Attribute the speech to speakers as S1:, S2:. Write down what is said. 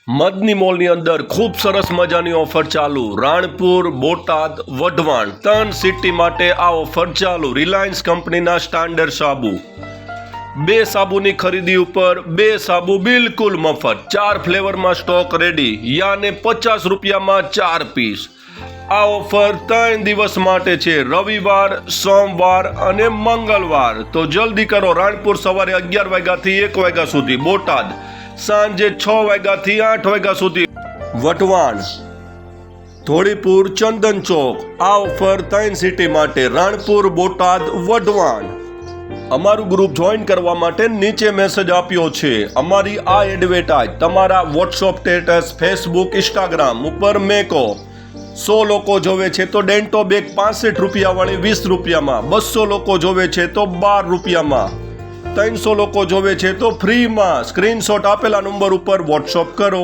S1: મદની મોલની અંદર ખૂબ સરસ મજાની ઓફર ચાલુ. રાણપુર, બોટાદ, વઢવાણ 3 સિટી માટે આ ઓફર ચાલુ. રિલાયન્સ કંપનીના સ્ટાન્ડર્ડ સાબુ, 2 સાબુની ખરીદી ઉપર 2 સાબુ બિલકુલ મફત. 4 ફ્લેવરમાં સ્ટોક રેડી, યાને 50 રૂપિયામાં 4 પીસ. આ ઓફર 3 દિવસ માટે છે, રવિવાર, સોમવાર અને મંગળવાર. તો જલ્દી કરો. રાણપુર સવારે 11 વાગ્યાથી 1 વાગ્યા સુધી, બોટાદ સાંજે 6 વાગ્યાથી 8 વાગ્યા સુધી, વઢવાણ, ધોળીપુર, ચંદન ચોક. આ ઓફર 3 સિટી માટે, રાણપુર, બોટાદ, વઢવાણ. અમારું ગ્રુપ જોઈન કરવા માટે નીચે મેસેજ આપ્યો છે. અમારી આ એડવર્ટાઇઝ તમારા વોટ્સઅપ સ્ટેટસ, ફેસબુક, ઇન્સ્ટાગ્રામ ઉપર મેકો. 100 લોકો જોવે છે તો ડેન્ટો બેગ 65 રૂપિયાવાળી 20 રૂપિયામાં, 200 લોકો જોવે છે તો 12 રૂપિયામાં, 300 લોકો જોવે છે તો ફ્રીમાં. સ્ક્રીનશોટ આપેલા નંબર ઉપર વોટ્સઅપ કરો.